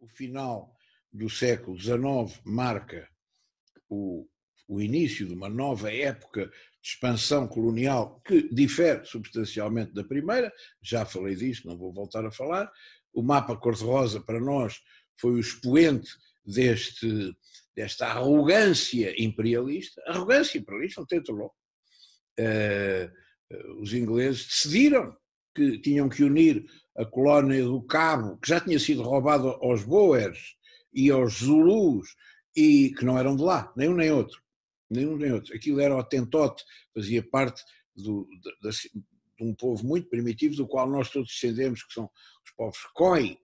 o final do século XIX marca o início de uma nova época de expansão colonial que difere substancialmente da primeira, já falei disso, não vou voltar a falar. O mapa cor-de-rosa para nós foi o expoente desta arrogância imperialista não tem outro nome. Os ingleses decidiram que tinham que unir a colónia do Cabo, que já tinha sido roubada aos Boers e aos Zulus, e que não eram de lá, nem um nem outro. Aquilo era o Tentote, fazia parte de um povo muito primitivo, do qual nós todos descendemos, que são os povos Khoi.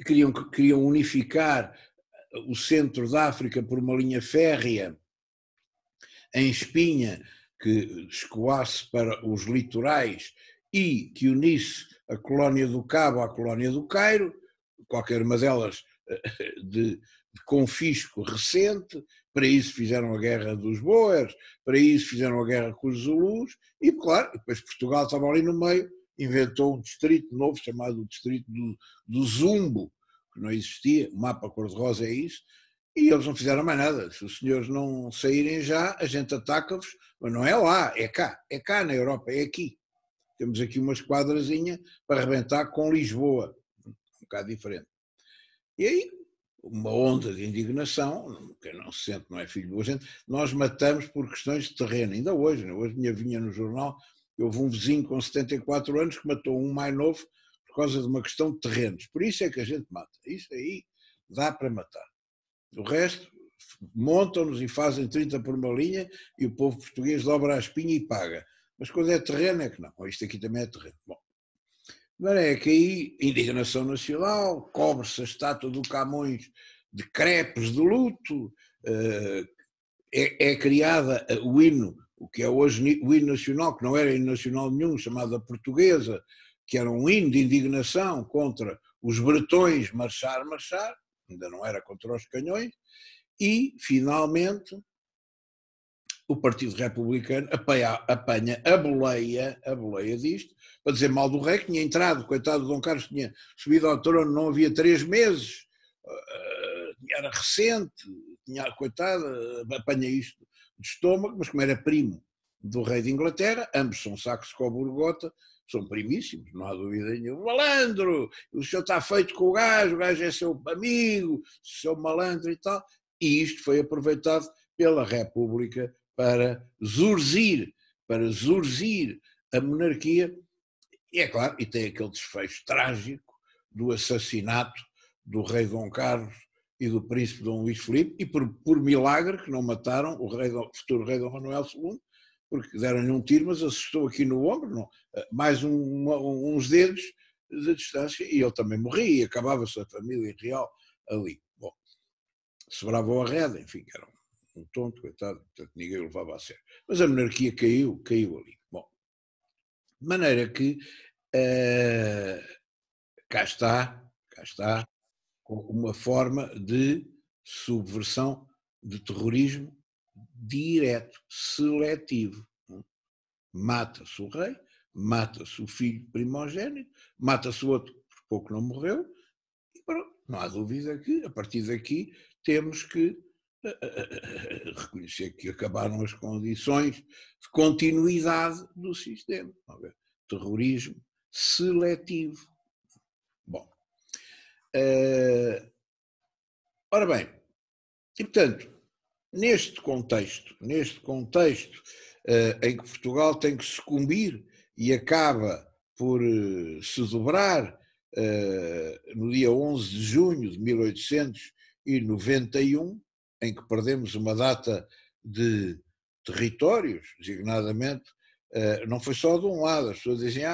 Queriam unificar o centro da África por uma linha férrea em espinha que escoasse para os litorais e que unisse a colónia do Cabo à colónia do Cairo, qualquer uma delas de confisco recente. Para isso fizeram a guerra dos Boers, para isso fizeram a guerra com os Zulus, e claro, depois Portugal estava ali no meio, inventou um distrito novo chamado o distrito do Zumbo, que não existia. O mapa cor-de-rosa é isso, e eles não fizeram mais nada. Se os senhores não saírem já, a gente ataca-vos, mas não é lá, é cá na Europa, é aqui. Temos aqui uma esquadrazinha para arrebentar com Lisboa, um bocado diferente. E aí, uma onda de indignação, quem não se sente não é filho da gente, nós matamos por questões de terreno, ainda hoje vinha no jornal, houve um vizinho com 74 anos que matou um mais novo por causa de uma questão de terrenos, por isso é que a gente mata, isso aí dá para matar. O resto, montam-nos e fazem 30 por uma linha e o povo português dobra a espinha e paga. Mas quando é terreno é que não, isto aqui também é terreno. Bom, mas é que aí, indignação nacional, cobre-se a estátua do Camões de crepes de luto, é criada o hino, o que é hoje o hino nacional, que não era hino nacional nenhum, chamado a Portuguesa, que era um hino de indignação contra os bretões marchar, ainda não era contra os canhões, e, finalmente, o Partido Republicano apanha a boleia disto, para dizer mal do rei, que tinha entrado, coitado de Dom Carlos, tinha subido ao trono, não havia 3 meses, era recente, coitado, apanha isto de estômago, mas como era primo do rei de Inglaterra, ambos são sacos com a borgota, são primíssimos, não há dúvida nenhuma. Malandro, o senhor está feito com o gajo é seu amigo, seu malandro e tal, e isto foi aproveitado pela República para zurzir a monarquia, e é claro, e tem aquele desfecho trágico do assassinato do rei Dom Carlos e do príncipe Dom Luís Filipe, e por milagre que não mataram o futuro rei Dom Manuel II, porque deram-lhe um tiro, mas assustou aqui no ombro, não, mais uns dedos de distância, e ele também morria, e acabava-se a família real ali. Bom, sobrava o Arreda, enfim, era um tonto, coitado, portanto ninguém o levava a sério. Mas a monarquia caiu ali. Bom, de maneira que cá está uma forma de subversão, de terrorismo direto, seletivo. Mata-se o rei, mata-se o filho primogênito, mata-se o outro, por pouco não morreu, e pronto, não há dúvida que, a partir daqui, temos que reconhecer que acabaram as condições de continuidade do sistema. Terrorismo seletivo. Bom, ora bem, e portanto, neste contexto em que Portugal tem que sucumbir e acaba por se dobrar no dia 11 de junho de 1891, em que perdemos uma data de territórios, designadamente, não foi só de um lado, as pessoas dizem,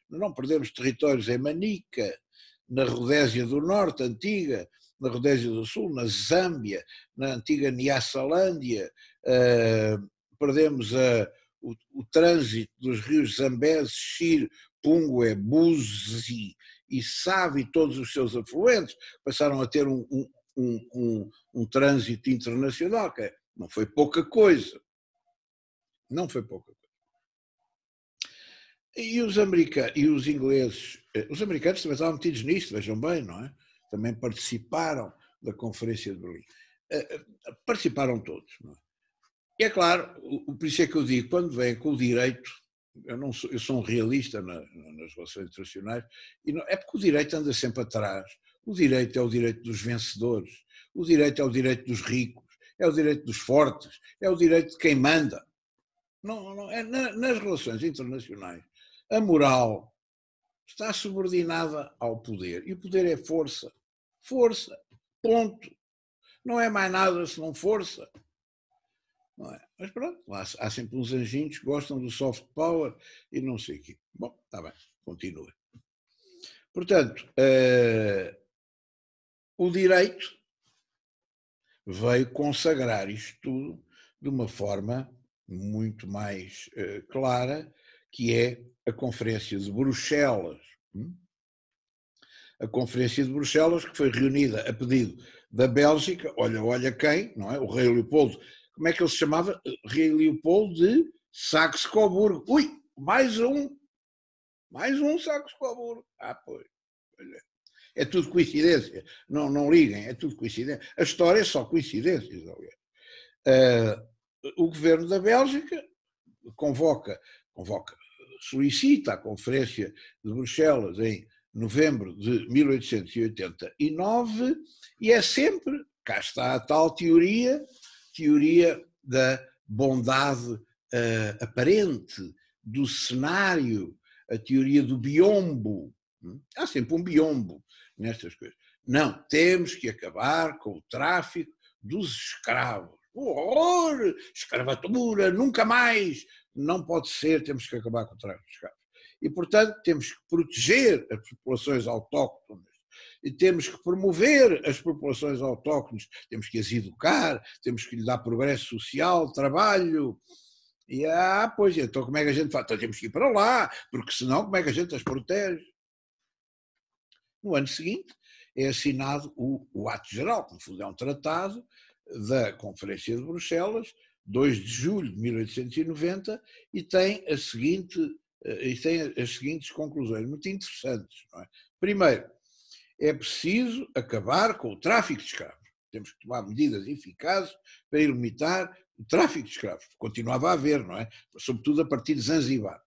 não perdemos territórios em Manica, na Rodésia do Norte, antiga, na Rodésia do Sul, na Zâmbia, na antiga Nyasalandia, perdemos o trânsito dos rios Zambeze, Shire, Pungue, Buzi e Save e todos os seus afluentes, passaram a ter um trânsito internacional, que não foi pouca coisa. E os ingleses, os americanos também estavam metidos nisto, vejam bem, não é? Também participaram da Conferência de Berlim. Participaram todos, não é? E é claro, por isso é que eu digo, quando vem com o direito, eu sou um realista nas relações internacionais, e não, é porque o direito anda sempre atrás. O direito é o direito dos vencedores, o direito é o direito dos ricos, é o direito dos fortes, é o direito de quem manda. Não, nas relações internacionais, a moral está subordinada ao poder, e o poder é força. Força, ponto. Não é mais nada senão força. Não é? Mas pronto, há sempre uns anjinhos que gostam do soft power e não sei o quê. Bom, está bem, continua. Portanto, o direito veio consagrar isto tudo de uma forma muito mais clara, que é a Conferência de Bruxelas. A Conferência de Bruxelas, que foi reunida a pedido da Bélgica, olha quem, não é? O rei Leopoldo, como é que ele se chamava? Rei Leopoldo de Saxe-Coburgo. Ui, mais um Saxe-Coburgo. Pois, é tudo coincidência, não liguem, é tudo coincidência. A história é só coincidências, aliás. O governo da Bélgica solicita a Conferência de Bruxelas em novembro de 1889 e é sempre, cá está a tal teoria da bondade aparente, do cenário, a teoria do biombo. Há sempre um biombo nestas coisas. Não, temos que acabar com o tráfico dos escravos. O horror! Escravatura, nunca mais! Não pode ser, temos que acabar com o tráfico de escravos. E, portanto, temos que proteger as populações autóctones e temos que promover as populações autóctones, temos que as educar, temos que lhes dar progresso social, trabalho. E, pois, então como é que a gente faz? Então temos que ir para lá, porque senão como é que a gente as protege? No ano seguinte é assinado o Ato Geral, que no fundo é um tratado da Conferência de Bruxelas, 2 de julho de 1890, e tem as seguintes conclusões, muito interessantes. Não é? Primeiro, é preciso acabar com o tráfico de escravos. Temos que tomar medidas eficazes para limitar o tráfico de escravos. Continuava a haver, não é? Sobretudo a partir de Zanzibar.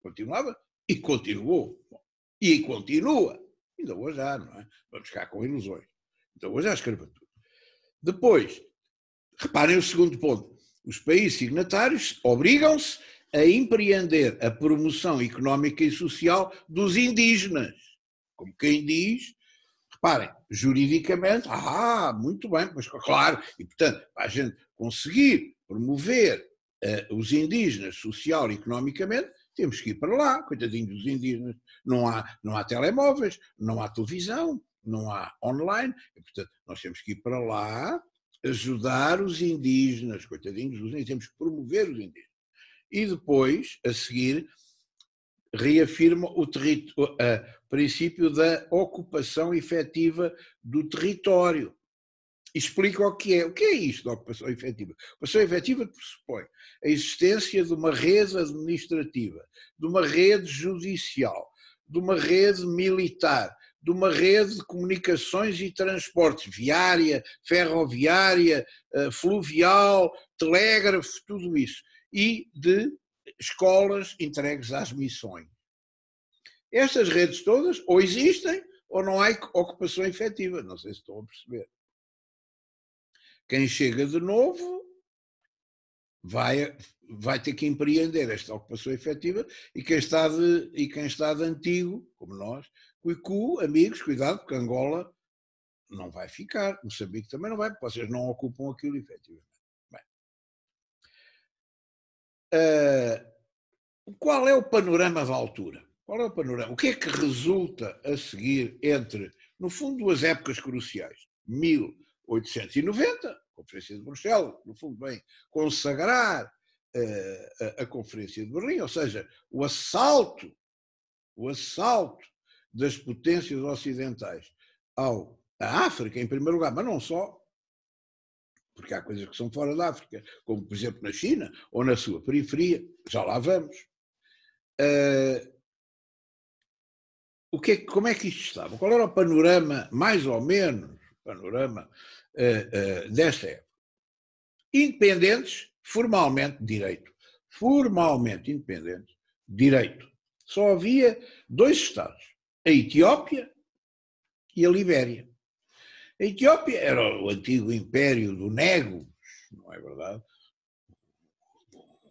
Continuava e continuou. E continua. Ainda hoje há, não é? Vamos ficar com ilusões. Ainda hoje há escravatura. Depois, reparem o segundo ponto. Os países signatários obrigam-se a empreender a promoção económica e social dos indígenas. Como quem diz, reparem, juridicamente, muito bem, mas claro, e portanto, para a gente conseguir promover os indígenas social e economicamente, temos que ir para lá, coitadinhos dos indígenas. Não há telemóveis, não há televisão, não há online, e portanto, nós temos que ir para lá ajudar os indígenas, coitadinhos dos indígenas, temos que promover os indígenas. E depois, a seguir, reafirma o princípio da ocupação efetiva do território. Explica o que é. O que é isto da ocupação efetiva? A ocupação efetiva pressupõe a existência de uma rede administrativa, de uma rede judicial, de uma rede militar, de uma rede de comunicações e transportes, viária, ferroviária, fluvial, telégrafo, tudo isso. E de escolas entregues às missões. Estas redes todas ou existem ou não há ocupação efetiva. Não sei se estão a perceber. Quem chega de novo vai ter que empreender esta ocupação efetiva e quem está de antigo, como nós, amigos, cuidado, porque Angola não vai ficar, Moçambique também não vai, porque vocês não ocupam aquilo efetivamente. Bem. Qual é o panorama da altura? Qual é o panorama? O que é que resulta a seguir entre, no fundo, duas épocas cruciais? 1890, a Conferência de Bruxelas, no fundo, vem consagrar a Conferência de Berlim, ou seja, o assalto das potências ocidentais à África, em primeiro lugar, mas não só, porque há coisas que são fora da África, como, por exemplo, na China ou na sua periferia, já lá vamos. Como é que isto estava? Qual era o panorama, mais ou menos, panorama desta época? Independentes, formalmente, direito. Formalmente independentes, direito. Só havia dois Estados, a Etiópia e a Libéria. A Etiópia era o antigo império do Nego, não é verdade?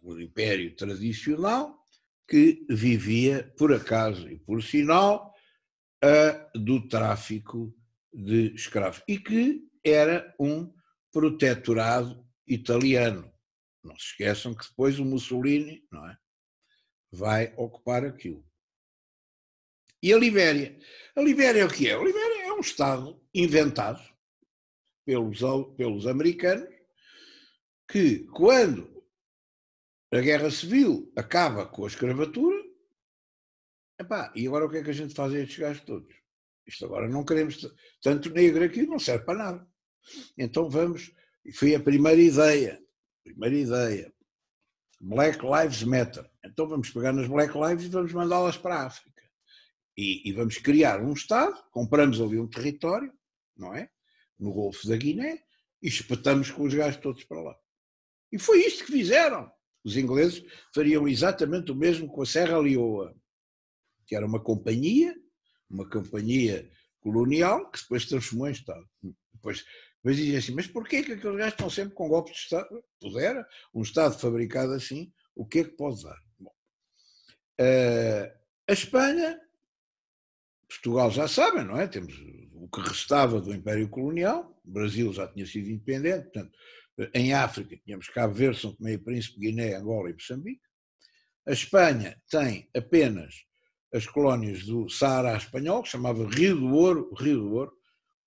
O império tradicional que vivia, por acaso e por sinal, do tráfico de escravos e que era um protetorado italiano. Não se esqueçam que depois o Mussolini, não é, vai ocupar aquilo. E a Libéria? A Libéria é o que é? A Libéria é um Estado inventado pelos americanos que, quando a Guerra Civil acaba com a escravatura, epá, e agora o que é que a gente faz a estes gajos todos? Isto agora não queremos tanto negro aqui, não serve para nada. Então vamos, foi a primeira ideia, Black Lives Matter. Então vamos pegar nas Black Lives e vamos mandá-las para a África. E vamos criar um Estado, compramos ali um território, não é? No Golfo da Guiné, e espetamos com os gajos todos para lá. E foi isto que fizeram. Os ingleses fariam exatamente o mesmo com a Serra Leoa, que era uma companhia colonial, que depois se transformou em Estado. Depois dizem assim, mas porquê que aqueles gajos estão sempre com golpes de Estado? Pudera, um Estado fabricado assim, o que é que pode dar? Bom, a Espanha, Portugal já sabem, não é? Temos o que restava do Império Colonial, o Brasil já tinha sido independente, portanto, em África tínhamos Cabo Verde, São Tomé e Príncipe, Guiné, Angola e Moçambique. A Espanha tem apenas as colónias do Saara espanhol, que se chamava Rio do Ouro,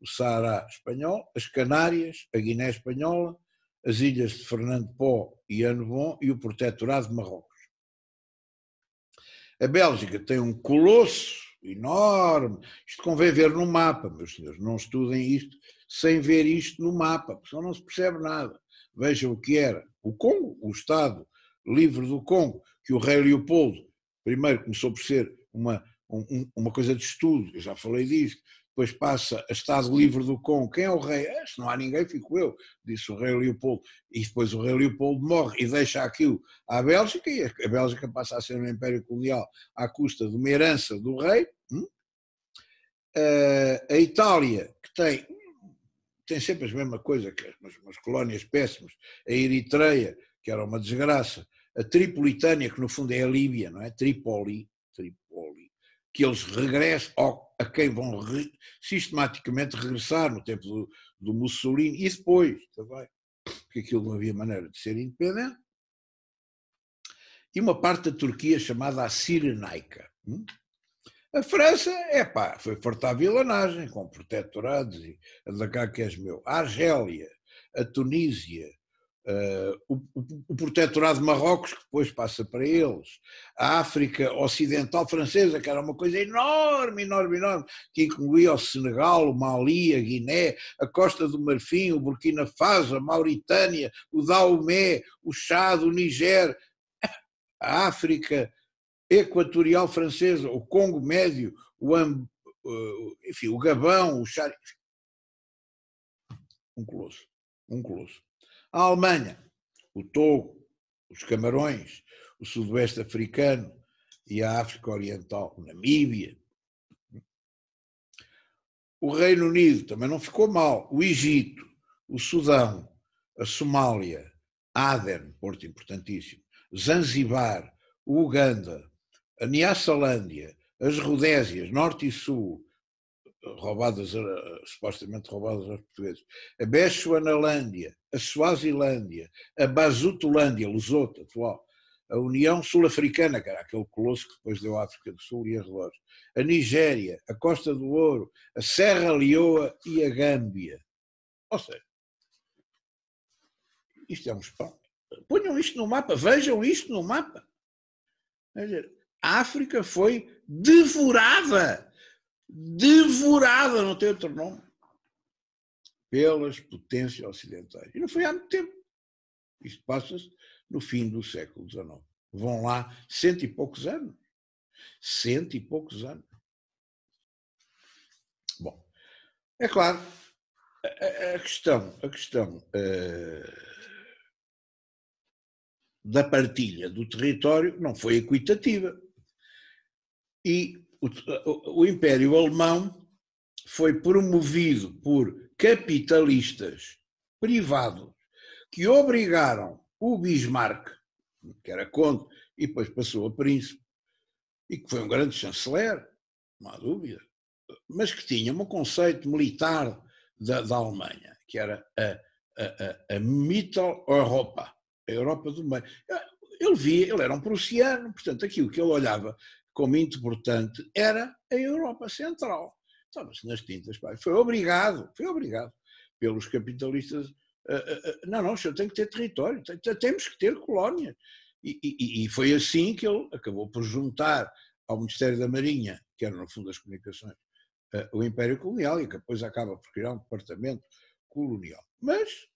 o Saara espanhol, as Canárias, a Guiné espanhola, as ilhas de Fernando Pó e Annobon e o Protetorado de Marrocos. A Bélgica tem um colosso enorme, isto convém ver no mapa, meus senhores, não estudem isto sem ver isto no mapa, porque senão não se percebe nada. Vejam o que era o Congo, o Estado Livre do Congo, que o rei Leopoldo primeiro começou por ser uma coisa de estudo, eu já falei disto, depois passa a Estado Livre do Congo. Quem é o rei? Se não há ninguém, fico eu, disse o rei Leopoldo. E depois o rei Leopoldo morre e deixa aquilo à Bélgica, e a Bélgica passa a ser um império colonial à custa de uma herança do rei. A Itália, que tem sempre a mesma coisa, que umas colónias péssimas, a Eritreia, que era uma desgraça, a Tripolitânia, que no fundo é a Líbia, não é? Trípoli, que eles regressam, a quem vão sistematicamente regressar no tempo do Mussolini, e depois também, porque aquilo não havia maneira de ser independente, e uma parte da Turquia chamada a Cirenaica. A França, foi fartar a vilanagem, com protetorados e a da cá que és meu. A Argélia, a Tunísia, o protetorado de Marrocos, que depois passa para eles, a África Ocidental Francesa, que era uma coisa enorme, que incluía o Senegal, o Mali, a Guiné, a Costa do Marfim, o Burkina Faso, a Mauritânia, o Daomé, o Chad, o Niger, a África Equatorial Francesa, o Congo Médio, enfim, o Gabão, o Chad, um colosso. A Alemanha, o Togo, os Camarões, o Sudoeste Africano e a África Oriental, Namíbia. O Reino Unido também não ficou mal. O Egito, o Sudão, a Somália, Aden, porto importantíssimo, Zanzibar, o Uganda, a Nyasalândia, as Rodésias, Norte e Sul, supostamente roubadas aos portugueses, a Bechuanalândia, a Suazilândia, a Basutolândia, Lesoto, atual, a União Sul-Africana, que era aquele colosso que depois deu a África do Sul e arredores, a Nigéria, a Costa do Ouro, a Serra Leoa e a Gâmbia. Ou seja, isto é um espanto. Ponham isto no mapa, vejam isto no mapa. A África foi devorada, não tem outro nome, pelas potências ocidentais. E não foi há muito tempo. Isto passa-se no fim do século XIX. Vão lá 100 e poucos anos. Cento e poucos anos. Bom, é claro, a questão da partilha do território não foi equitativa. E o Império Alemão foi promovido por capitalistas privados que obrigaram o Bismarck, que era conde, e depois passou a príncipe, e que foi um grande chanceler, não há dúvida, mas que tinha um conceito militar da Alemanha, que era a Mitteleuropa, a Europa do meio. Ele era um prussiano, portanto, aquilo que ele olhava como importante era a Europa Central. Estava-se nas tintas, foi obrigado pelos capitalistas. Não, o senhor tem que ter território, temos que ter colónias. E foi assim que ele acabou por juntar ao Ministério da Marinha, que era no fundo das comunicações, o Império Colonial, e que depois acaba por criar um departamento colonial. Mas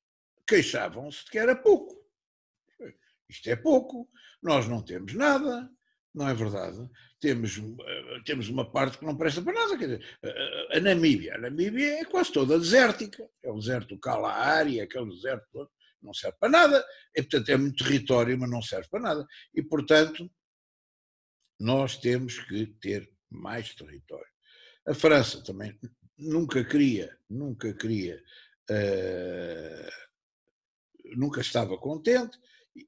queixavam-se de que era pouco. Isto é pouco, nós não temos nada, não é verdade? Temos uma parte que não presta para nada. Quer dizer, a Namíbia é quase toda desértica, é o deserto do Kalahari, aquele deserto todo, não serve para nada, e portanto é muito território, mas não serve para nada. E portanto, nós temos que ter mais território. A França também nunca estava contente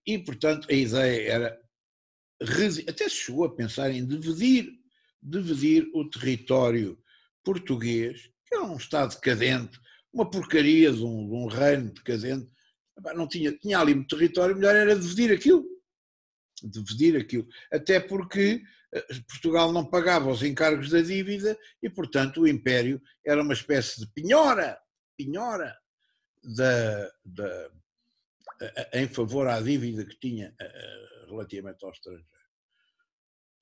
e, portanto, a ideia era, até se chegou a pensar em dividir o território português, que era um Estado decadente, uma porcaria de um reino decadente, não tinha ali muito território, melhor era dividir aquilo, até porque Portugal não pagava os encargos da dívida e, portanto, o Império era uma espécie de penhora em favor à dívida que tinha relativamente ao estrangeiro.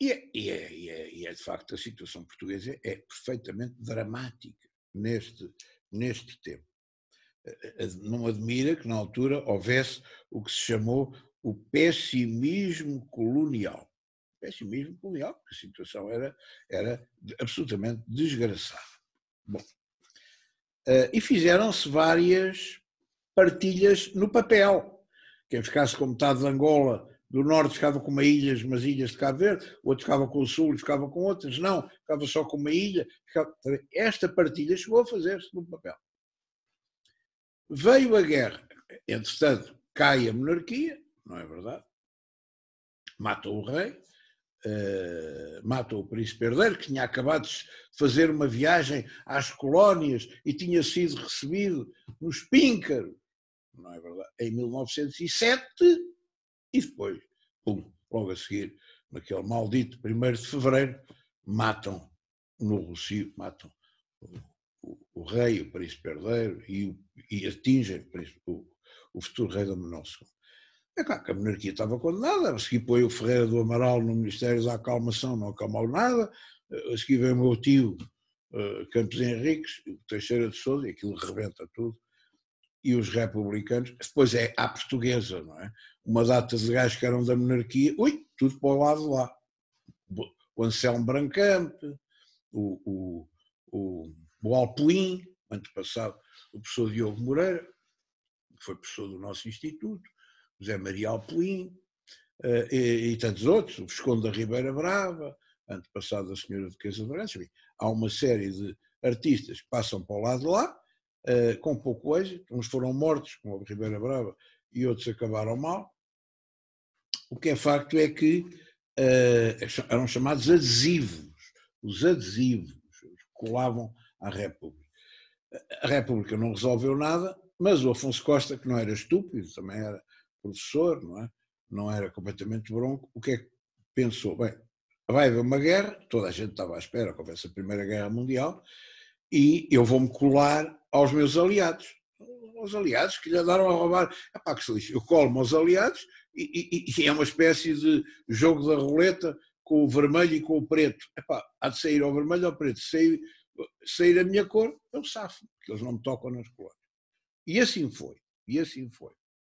E de facto a situação portuguesa é perfeitamente dramática neste tempo. Não admira que na altura houvesse o que se chamou o pessimismo colonial. Porque a situação era absolutamente desgraçada. Bom, e fizeram-se várias partilhas no papel. Quem ficasse com metade de Angola do norte ficava com umas ilhas de Cabo Verde, o outro ficava com o sul e ficava com outras, não, ficava só com uma ilha. Esta partilha chegou a fazer-se no papel. Veio a guerra, entretanto cai a monarquia, não é verdade? Matou o rei, matou o príncipe herdeiro, que tinha acabado de fazer uma viagem às colónias e tinha sido recebido nos Píncaros, não é verdade? Em 1907, e depois, logo a seguir, naquele maldito 1º de fevereiro, matam no Rossio, matam o rei, o príncipe herdeiro, e atingem o futuro rei Dom Manuel II. É claro que a monarquia estava condenada, a seguir põe o Ferreira do Amaral no Ministério da Acalmação, não acalmou nada, a seguir vem o meu tio Campos Henriques, o Teixeira de Sousa, e aquilo rebenta tudo, e os republicanos, depois é à portuguesa, não é? Uma data de gajos que eram da monarquia, tudo para o lado de lá. O Anselmo Brancampe, o Alpuim, antepassado, o professor Diogo Moreira, que foi professor do nosso instituto, José Maria Alpuim, e tantos outros, o Visconde da Ribeira Brava, antepassado da senhora Duquesa de Bragança. Há uma série de artistas que passam para o lado de lá, com pouco êxito, uns foram mortos, como a Ribeira Brava, e outros acabaram mal. O que é facto é que eram chamados adesivos, os adesivos colavam à República. A República não resolveu nada, mas o Afonso Costa, que não era estúpido, também era professor, não é? Não era completamente bronco, o que é que pensou? Bem, vai haver uma guerra, toda a gente estava à espera que houvesse a Primeira Guerra Mundial, e eu vou-me colar aos meus aliados. Os aliados que lhe andaram a roubar. Epá, que se lixe. Eu colo-me aos aliados e é uma espécie de jogo da roleta com o vermelho e com o preto. Epá, há de sair ao vermelho ou ao preto. Sair a minha cor, eu safo, porque eles não me tocam nas cores. E assim foi.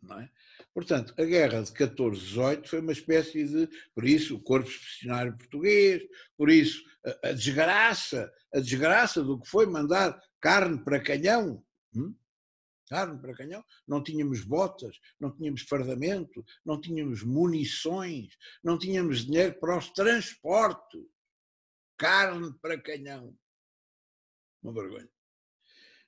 não é? Portanto, a guerra de 14-18 foi uma espécie de, por isso, o corpo expedicionário português, por isso, a desgraça do que foi mandar carne para canhão, carne para canhão, não tínhamos botas, não tínhamos fardamento, não tínhamos munições, não tínhamos dinheiro para os transportes, carne para canhão, uma vergonha.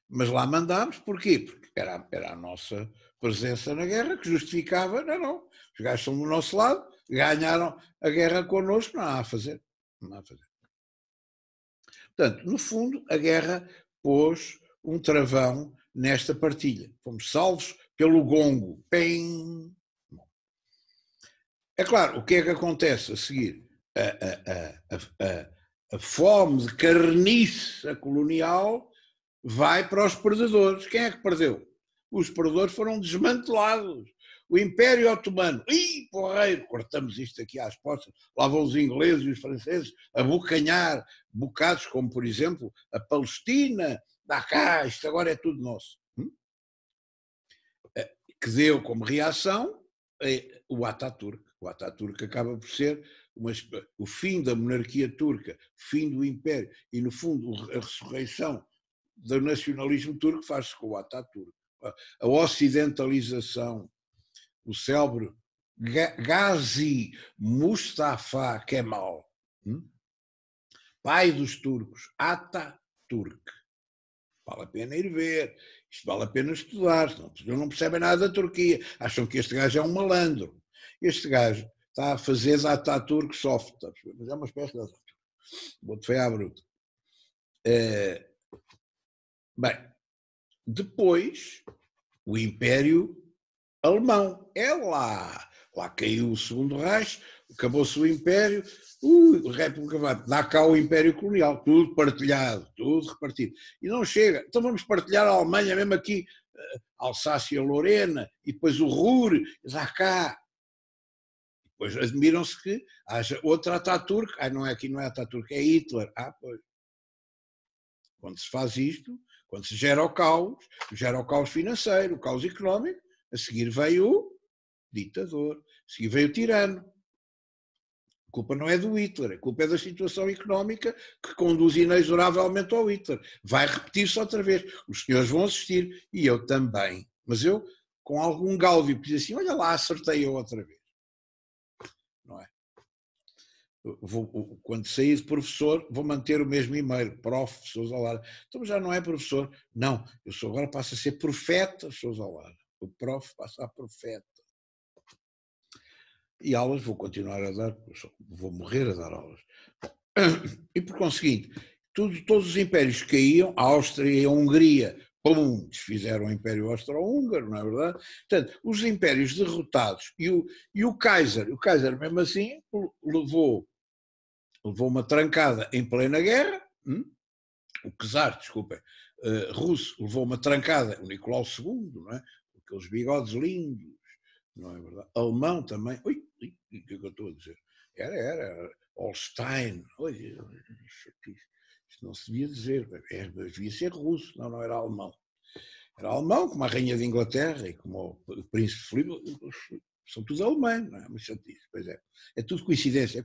Mas lá mandámos, porquê? Porque era a nossa presença na guerra que justificava, não, os gajos são do nosso lado, ganharam a guerra connosco, não há a fazer. Não há a fazer. Portanto, no fundo, a guerra pôs um travão nesta partilha. Fomos salvos pelo gongo. Pem! É claro, o que é que acontece a seguir? A fome de carniça colonial vai para os perdedores. Quem é que perdeu? Os perdedores foram desmantelados. O Império Otomano, porreiro, cortamos isto aqui às postas, lá vão os ingleses e os franceses a bocanhar bocados como, por exemplo, a Palestina, dá cá, isto agora é tudo nosso. Que deu como reação o Ataturk. O Ataturk acaba por ser o fim da monarquia turca, o fim do Império e, no fundo, a ressurreição do nacionalismo turco faz-se com o Ataturk. A ocidentalização, o célebre Gazi Mustafa Kemal, pai dos turcos, Ataturk. Vale a pena ir ver, isto vale a pena estudar, senão não percebem nada da Turquia, acham que este gajo é um malandro. Este gajo está a fazer da Ataturk soft, mas é uma espécie de Ataturk. Vou-te feio à bruta. Bem, depois o Império Alemão, lá caiu o Segundo Reich, acabou-se o Império, a República vai dar cá o Império Colonial, tudo partilhado, tudo repartido. E não chega, então vamos partilhar a Alemanha mesmo aqui, Alsácia-Lorena, e depois o Ruhr, dá cá. Depois admiram-se que haja outra Ataturk, não é aqui, não é Ataturk, é Hitler. Pois. Quando se faz isto, quando se gera o caos financeiro, o caos económico, a seguir veio o ditador, a seguir veio o tirano. A culpa não é do Hitler, a culpa é da situação económica que conduz inexoravelmente ao Hitler. Vai repetir-se outra vez. Os senhores vão assistir, e eu também. Mas eu, com algum gáudio, diz assim, olha lá, acertei eu outra vez. Não é? Quando sair de professor, vou manter o mesmo e-mail, prof. Sousa Lara. Então já não é professor. Não, eu agora passo a ser profeta Sousa Lara. O prof passa a profeta. E aulas vou continuar a dar, vou morrer a dar aulas. E por conseguinte, todos os impérios caíam, a Áustria e a Hungria, pum, desfizeram o Império Austro-Húngaro, não é verdade? Portanto, os impérios derrotados e o Kaiser mesmo assim levou uma trancada em plena guerra, o czar, desculpem, russo levou uma trancada, o Nicolau II, não é? Aqueles bigodes lindos, não é verdade? Alemão também, o que é que eu estou a dizer? Era Holstein, isto não se devia dizer, devia ser russo, não era alemão. Era alemão, como a Rainha de Inglaterra e como o Príncipe Filipe, são todos alemães, não é? Mas pois é. É tudo coincidência,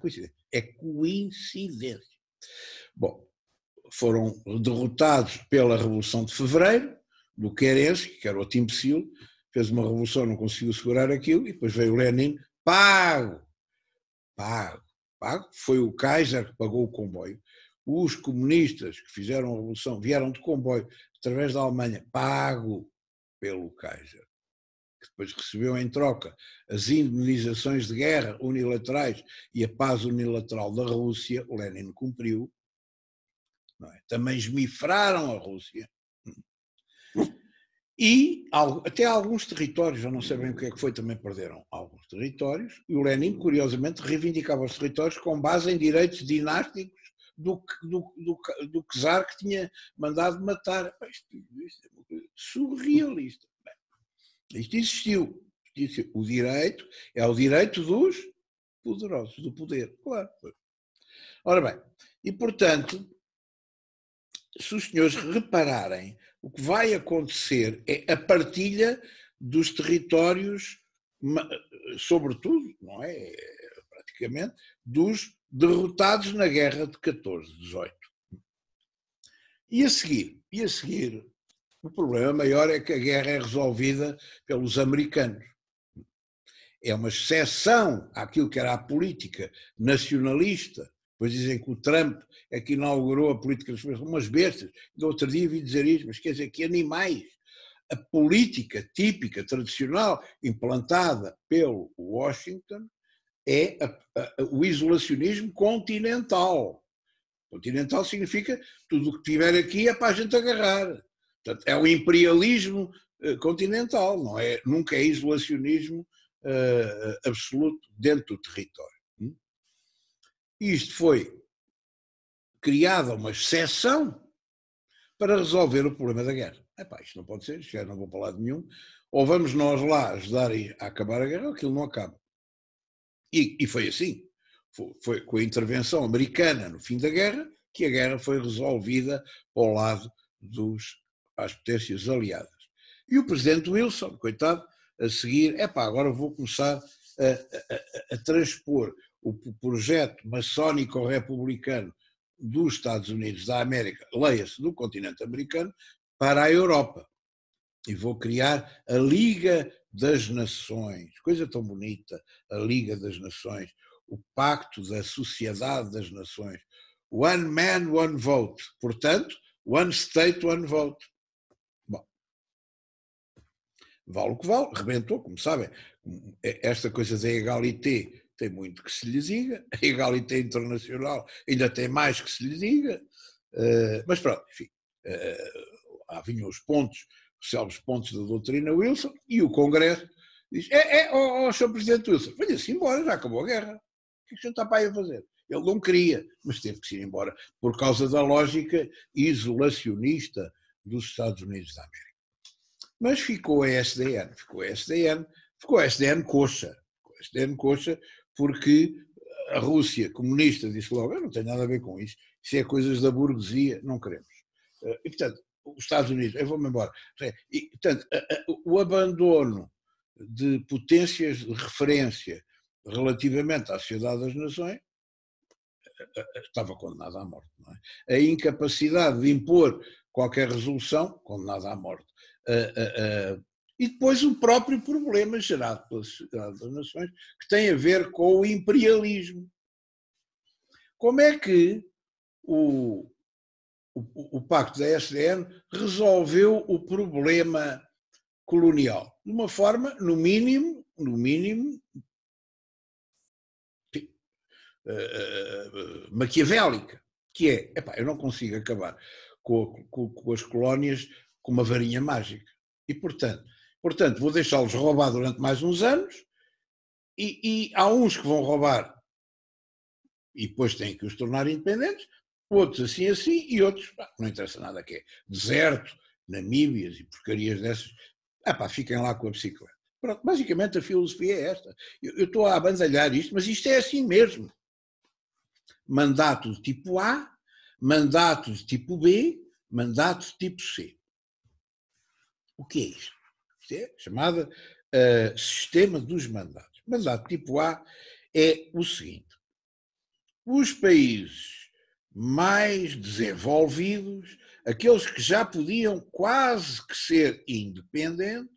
é coincidência. Bom, foram derrotados pela Revolução de Fevereiro, do Kerensky, que era outro imbecil, fez uma revolução, não conseguiu segurar aquilo, e depois veio o Lenin, pago, foi o Kaiser que pagou o comboio. Os comunistas que fizeram a revolução vieram de comboio através da Alemanha, pago pelo Kaiser, que depois recebeu em troca as indemnizações de guerra unilaterais e a paz unilateral da Rússia. O Lenin cumpriu, não é? Também esmifraram a Rússia. E até alguns territórios, já não sei bem o que é que foi, também perderam alguns territórios, e o Lenin, curiosamente, reivindicava os territórios com base em direitos dinásticos do czar que tinha mandado matar. Isto é uma coisa surrealista. Isto existiu. O direito é o direito dos poderosos, do poder, claro. Ora bem, e portanto, se os senhores repararem, o que vai acontecer é a partilha dos territórios, sobretudo, não é? Praticamente, dos derrotados na guerra de 14-18. E a seguir, o problema maior é que a guerra é resolvida pelos americanos. É uma exceção àquilo que era a política nacionalista. Depois dizem que o Trump é que inaugurou a política nacionalista. Umas bestas. Do outro dia vi dizer isto, mas quer dizer que animais. A política típica, tradicional, implantada pelo Washington é o isolacionismo continental. Continental significa tudo o que tiver aqui é para a gente agarrar. Portanto, é o imperialismo continental, não é, nunca é isolacionismo absoluto dentro do território. E isto foi criada uma exceção para resolver o problema da guerra. Isto não pode ser, isto já não vou para lado nenhum. Ou vamos nós lá ajudar a acabar a guerra, ou aquilo não acaba. E foi assim. Foi com a intervenção americana no fim da guerra que a guerra foi resolvida ao lado das potências aliadas. E o presidente Wilson, coitado, a seguir, agora vou começar a transpor o projeto maçónico-republicano dos Estados Unidos da América, leia-se do continente americano, para a Europa. E vou criar a Liga das Nações, coisa tão bonita, a Liga das Nações, o Pacto da Sociedade das Nações. One man, one vote. Portanto, one state, one vote. Bom, vale o que vale, rebentou, como sabem. Esta coisa da égalité tem muito que se lhe diga, a égalité internacional ainda tem mais que se lhe diga, mas pronto, enfim, vinham os célebres pontos da doutrina Wilson, e o Congresso diz, Sr. Presidente Wilson, venha-se embora, já acabou a guerra, o que a gente está para aí a fazer? Ele não queria, mas teve que se ir embora, por causa da lógica isolacionista dos Estados Unidos da América. Mas ficou a SDN coxa, porque a Rússia comunista disse logo, eu não tenho nada a ver com isso é coisas da burguesia, não queremos. E, portanto, os Estados Unidos, eu vou-me embora. E, portanto, o abandono de potências de referência relativamente à Sociedade das Nações estava condenado à morte. Não é? A incapacidade de impor qualquer resolução, condenada à morte. E depois o próprio problema gerado pela Sociedade das Nações, que tem a ver com o imperialismo. Como é que o Pacto da SDN resolveu o problema colonial? De uma forma, no mínimo, maquiavélica, que é, eu não consigo acabar com as colónias com uma varinha mágica. E, portanto vou deixá-los roubar durante mais uns anos e há uns que vão roubar e depois têm que os tornar independentes, outros assim, e outros, não interessa nada, que é deserto, Namíbias e porcarias dessas, fiquem lá com a bicicleta. Pronto, basicamente a filosofia é esta. Eu estou a abandalhar isto, mas isto é assim mesmo. Mandato de tipo A, mandato de tipo B, mandato de tipo C. O que é isto? Isto é chamado sistema dos mandatos. Mandato tipo A é o seguinte: os países mais desenvolvidos, aqueles que já podiam quase que ser independentes,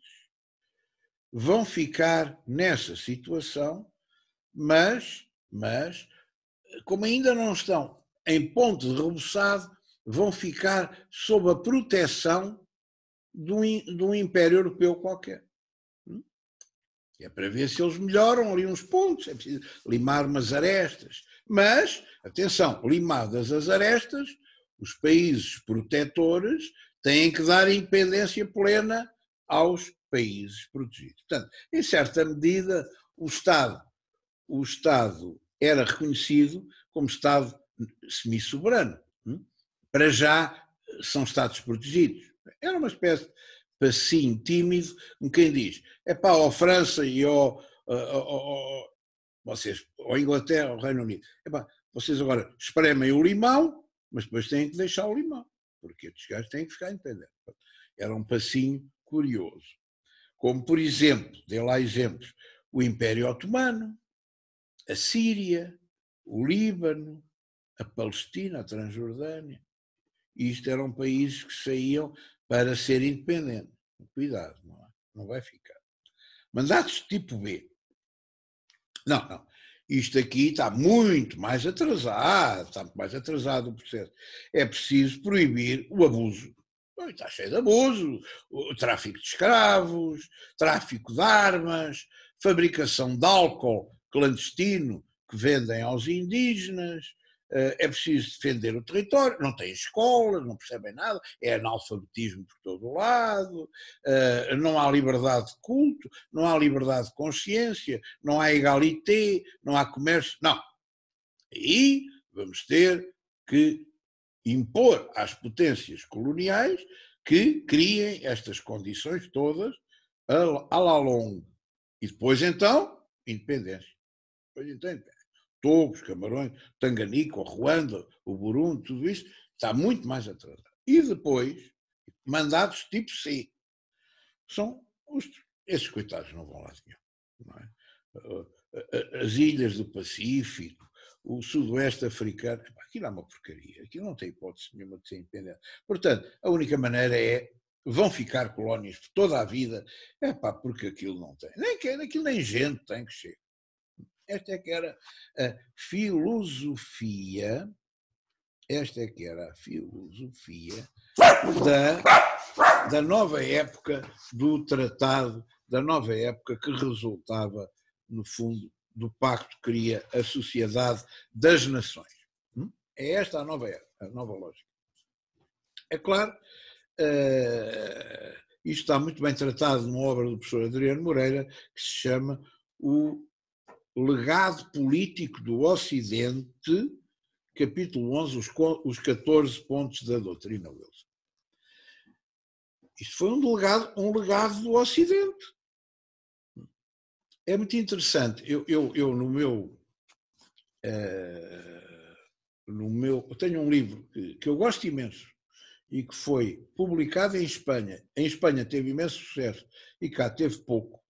vão ficar nessa situação, mas como ainda não estão em ponto de rebuçado, vão ficar sob a proteção de um império europeu qualquer. É para ver se eles melhoram ali uns pontos, é preciso limar umas arestas. Mas, atenção, limadas as arestas, os países protetores têm que dar independência plena aos países protegidos. Portanto, em certa medida, o Estado era reconhecido como Estado semi-soberano. Para já são Estados protegidos. Era uma espécie de passinho tímido, como quem diz, ao França e vocês, ou Inglaterra, ou Reino Unido, vocês agora espremem o limão, mas depois têm que deixar o limão, porque estes gajos têm que ficar independentes. Era um passinho curioso. como, por exemplo, dê lá exemplos, o Império Otomano, a Síria, o Líbano, a Palestina, a Transjordânia. Isto eram países que saíam para ser independentes. Cuidado, não vai ficar. Mandatos tipo B. Não. Isto aqui está muito mais atrasado o processo. É preciso proibir o abuso. Está cheio de abuso, o tráfico de escravos, tráfico de armas, fabricação de álcool clandestino que vendem aos indígenas. É preciso defender o território, não tem escolas, não percebem nada, é analfabetismo por todo o lado, não há liberdade de culto, não há liberdade de consciência, não há égalité, não há comércio, não. Aí vamos ter que impor às potências coloniais que criem estas condições todas à la longue. E depois então, independência. Togo, os Camarões, Tanganica, o Ruanda, o Burundi, tudo isto está muito mais atrasado. E depois, mandados tipo C. Esses coitados não vão lá nenhum. Não é? As ilhas do Pacífico, o Sudoeste africano, aquilo é uma porcaria, aquilo não tem hipótese nenhuma de ser independente. Portanto, a única maneira vão ficar colónias por toda a vida, porque aquilo não tem. Aquilo nem gente tem que chegar. Esta é que era a filosofia, da nova época do tratado, da nova época que resultava, no fundo, do pacto que cria a Sociedade das Nações. É esta a nova época, a nova lógica. É claro, isto está muito bem tratado numa obra do professor Adriano Moreira, que se chama O Legado Político do Ocidente, capítulo 11, os 14 pontos da doutrina Wilson. Isto foi um legado do Ocidente. É muito interessante. Eu tenho um livro que eu gosto imenso e que foi publicado em Espanha. Em Espanha teve imenso sucesso e cá teve pouco,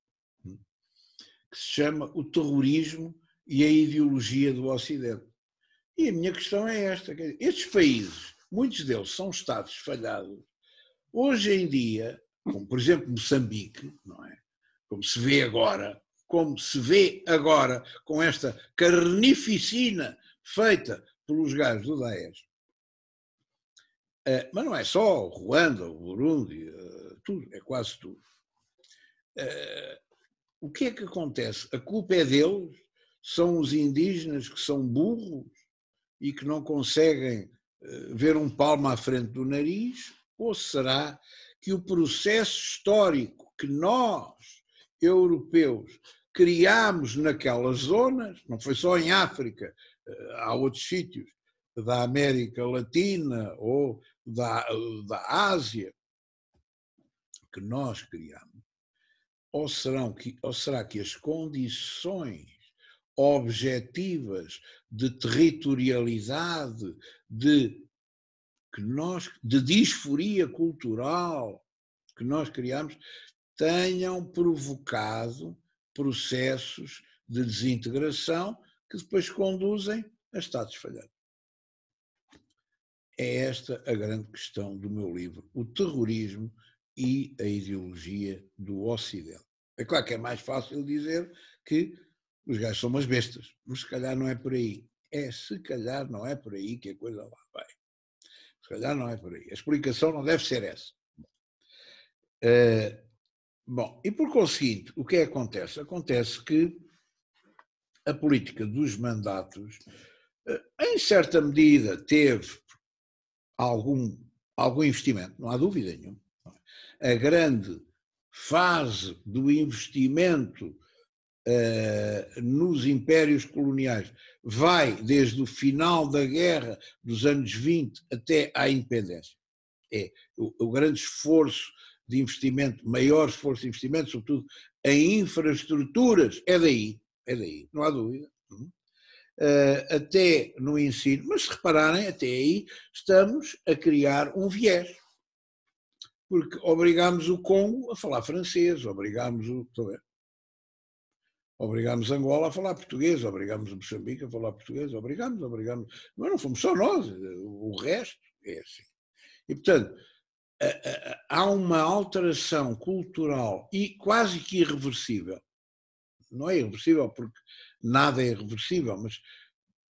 que se chama O Terrorismo e a Ideologia do Ocidente. E a minha questão é esta: estes países, muitos deles são Estados falhados. Hoje em dia, como por exemplo Moçambique, não é? Como se vê agora com esta carnificina feita pelos gajos do Daesh. Mas não é só o Ruanda, o Burundi, tudo, é quase tudo. O que é que acontece? A culpa é deles? São os indígenas que são burros e que não conseguem ver um palmo à frente do nariz? Ou será que o processo histórico que nós, europeus, criámos naquelas zonas, não foi só em África, há outros sítios da América Latina ou da Ásia, que nós criámos, ou será que as condições objetivas de territorialidade, de disforia cultural que nós criamos, tenham provocado processos de desintegração que depois conduzem a Estados falhados? É esta a grande questão do meu livro, o terrorismo e a ideologia do Ocidente. É claro que é mais fácil dizer que os gajos são umas bestas, mas se calhar não é por aí. Se calhar não é por aí que a coisa lá vai. Se calhar não é por aí. A explicação não deve ser essa. Bom, e por conseguinte, o que acontece? Acontece que a política dos mandatos, em certa medida, teve algum investimento, não há dúvida nenhuma. A grande fase do investimento nos impérios coloniais vai desde o final da guerra dos anos 20 até à independência. É o grande esforço de investimento, maior esforço de investimento, sobretudo em infraestruturas, é daí, não há dúvida. Até no ensino, mas se repararem, até aí estamos a criar um viés. porque obrigámos o Congo a falar francês, obrigámos Angola a falar português, obrigámos Moçambique a falar português, obrigámos. Mas não fomos só nós, o resto é assim. E, portanto, há uma alteração cultural e quase que irreversível. Não é irreversível porque nada é irreversível, mas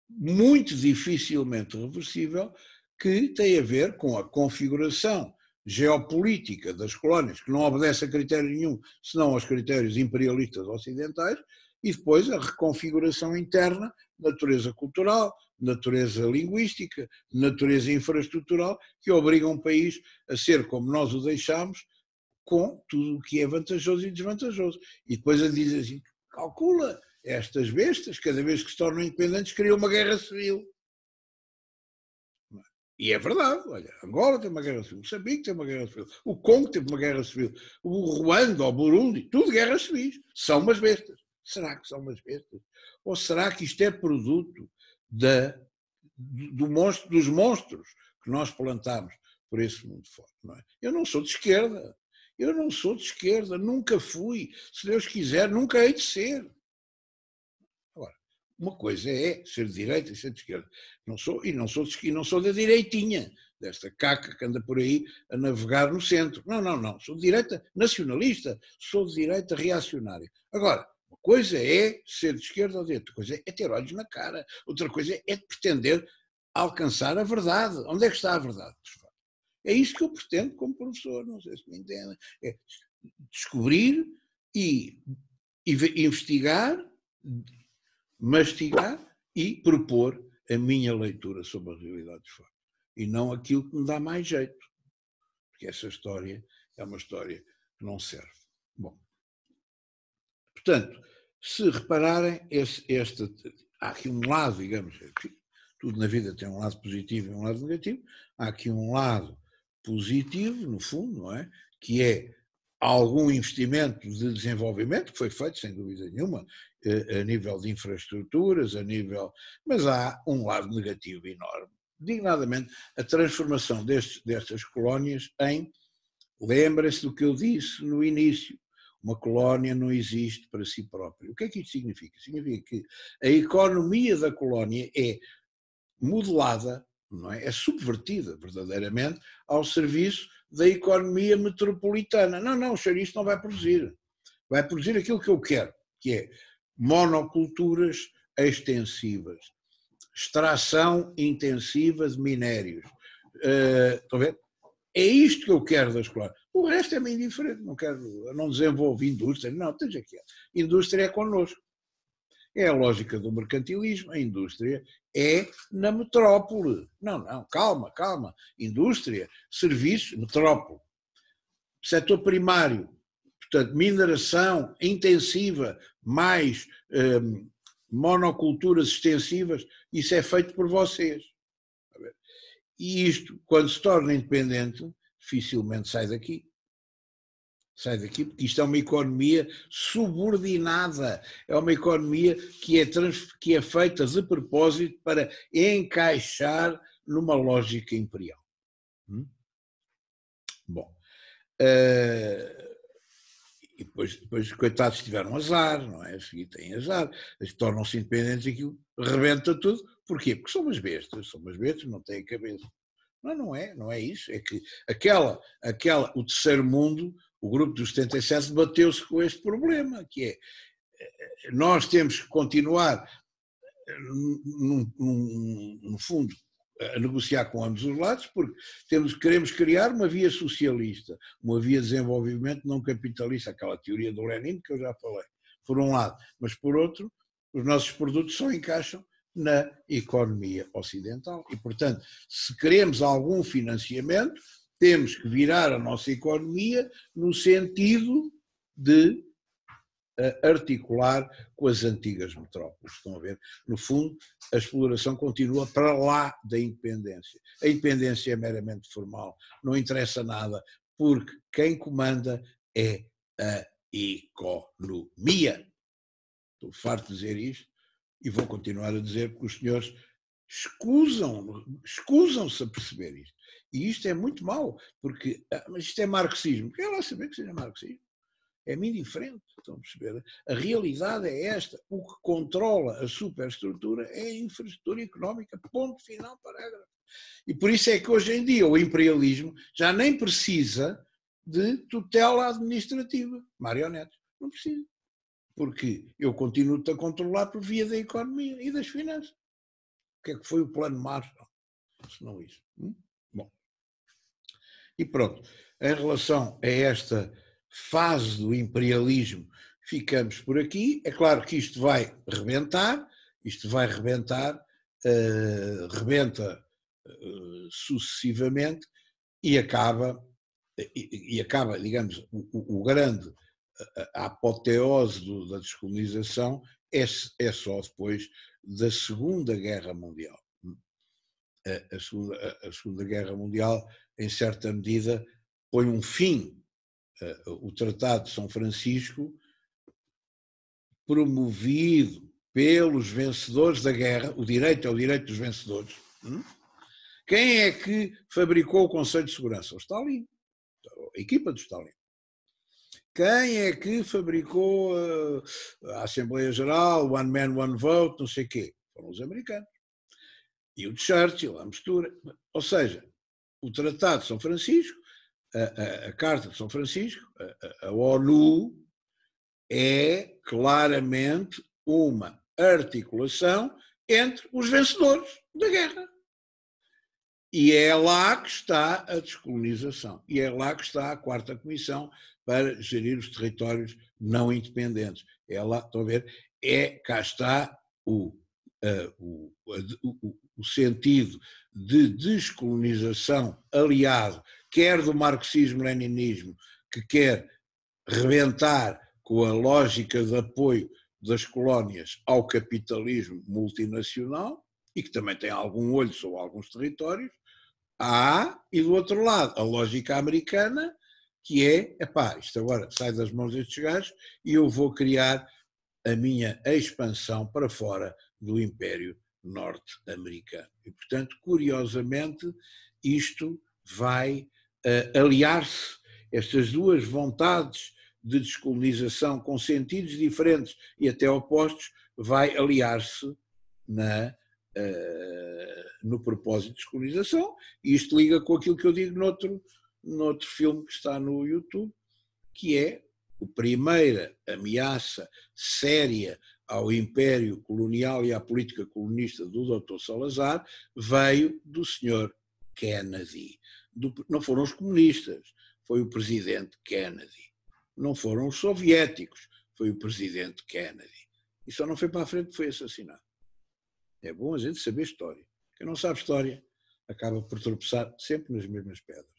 muito dificilmente reversível, que tem a ver com a configuração geopolítica das colónias, que não obedece a critério nenhum, senão aos critérios imperialistas ocidentais, e depois a reconfiguração interna, natureza cultural, natureza linguística, natureza infraestrutural, que obriga um país a ser como nós o deixamos, com tudo o que é vantajoso e desvantajoso. E depois a dizer assim, calcula, estas bestas, cada vez que se tornam independentes, criam uma guerra civil. E é verdade, olha, Angola tem uma guerra civil, Moçambique tem uma guerra civil, o Congo teve uma guerra civil, o Ruanda, o Burundi, tudo guerras civis. São umas bestas. Será que são umas bestas? Ou será que isto é produto dos monstros que nós plantamos por esse mundo fora? Não é? Eu não sou de esquerda, nunca fui. Se Deus quiser, nunca hei de ser. Agora, uma coisa é ser de direita e ser de esquerda. Não sou da direitinha, desta caca que anda por aí a navegar no centro. Não. Sou de direita nacionalista, sou de direita reacionária. Agora, uma coisa é ser de esquerda ou de direita, outra coisa é ter olhos na cara, outra coisa é pretender alcançar a verdade. Onde é que está a verdade? É isso que eu pretendo como professor, não sei se me entendem. É descobrir e investigar, mastigar e propor a minha leitura sobre a realidade de fora. E não aquilo que me dá mais jeito. Porque essa história é uma história que não serve. Bom, portanto, se repararem, há aqui um lado, digamos, tudo na vida tem um lado positivo e um lado negativo, há aqui um lado positivo, no fundo, não é? Que é algum investimento de desenvolvimento que foi feito, sem dúvida nenhuma, a nível de infraestruturas, mas há um lado negativo enorme. Dignadamente, a transformação destas colónias lembrem-se do que eu disse no início, uma colónia não existe para si própria. O que é que isto significa? Significa que a economia da colónia é modelada, não é? É subvertida verdadeiramente ao serviço da economia metropolitana. Não, o chouriço não vai produzir. Vai produzir aquilo que eu quero, que é monoculturas extensivas, extração intensiva de minérios. Estão a ver? É isto que eu quero da escola. O resto é meio indiferente, não desenvolvo indústria, não, esteja aqui. Indústria é connosco. É a lógica do mercantilismo, a indústria é na metrópole. Não, calma. Indústria, serviços, metrópole. Setor primário, portanto, mineração intensiva, mais monoculturas extensivas, isso é feito por vocês. E isto, quando se torna independente, dificilmente sai daqui. Porque isto é uma economia subordinada, é uma economia que é feita de propósito para encaixar numa lógica imperial. Bom, e depois coitados tiveram azar, não é? A seguir têm azar, eles tornam-se independentes e aquilo rebenta tudo. Porquê? Porque são umas bestas, não têm cabeça. Não é isso, é que o terceiro mundo, o grupo dos 77 bateu-se com este problema, que é, nós temos que continuar, no fundo, a negociar com ambos os lados, porque queremos criar uma via socialista, uma via de desenvolvimento não capitalista, aquela teoria do Lenin que eu já falei, por um lado, mas por outro, os nossos produtos só encaixam na economia ocidental. E, portanto, se queremos algum financiamento, temos que virar a nossa economia no sentido de articular com as antigas metrópoles. Estão a ver? No fundo, a exploração continua para lá da independência. A independência é meramente formal, não interessa nada, porque quem comanda é a economia. Estou farto de dizer isto e vou continuar a dizer, porque os senhores escusam-se a perceber isto. E isto é muito mau, porque mas isto é marxismo. Quer lá saber que seja marxismo? É-me indiferente, estão a perceber? A realidade é esta. O que controla a superestrutura é a infraestrutura económica, ponto final, parágrafo. E por isso é que hoje em dia o imperialismo já nem precisa de tutela administrativa, marionetes. Não precisa. Porque eu continuo-te a controlar por via da economia e das finanças. O que é que foi o plano Marshall? Se não isso. Bom. E pronto. Em relação a esta fase do imperialismo, ficamos por aqui. É claro que isto vai rebentar, rebenta sucessivamente e acaba, digamos, o grande, a apoteose da descolonização é só depois da Segunda Guerra Mundial. A Segunda Guerra Mundial, em certa medida, põe um fim. O Tratado de São Francisco, promovido pelos vencedores da guerra, o direito é o direito dos vencedores. Quem é que fabricou o Conselho de Segurança? O Stalin, a equipa do Stalin. Quem é que fabricou a Assembleia Geral, One Man, One Vote, não sei o quê? Foram os americanos. E o Churchill, a mistura. Ou seja, o Tratado de São Francisco, a Carta de São Francisco, a ONU, é claramente uma articulação entre os vencedores da guerra. E é lá que está a descolonização. E é lá que está a quarta comissão para gerir os territórios não independentes. É lá, estão a ver, cá está o sentido de descolonização aliado, quer do marxismo-leninismo, que quer rebentar com a lógica de apoio das colónias ao capitalismo multinacional, e que também tem algum olho sobre alguns territórios, e do outro lado, a lógica americana, que é, isto agora sai das mãos destes gajos e eu vou criar a minha expansão para fora do Império Norte-Americano. E, portanto, curiosamente, isto vai aliar-se, estas duas vontades de descolonização com sentidos diferentes e até opostos, vai aliar-se no propósito de descolonização, e isto liga com aquilo que eu digo noutro filme que está no YouTube, que é a primeira ameaça séria ao império colonial e à política colonista do Dr. Salazar veio do Sr. Kennedy. Não foram os comunistas, foi o presidente Kennedy. Não foram os soviéticos, foi o presidente Kennedy. E só não foi para a frente, foi assassinado. É bom a gente saber história. Quem não sabe história acaba por tropeçar sempre nas mesmas pedras.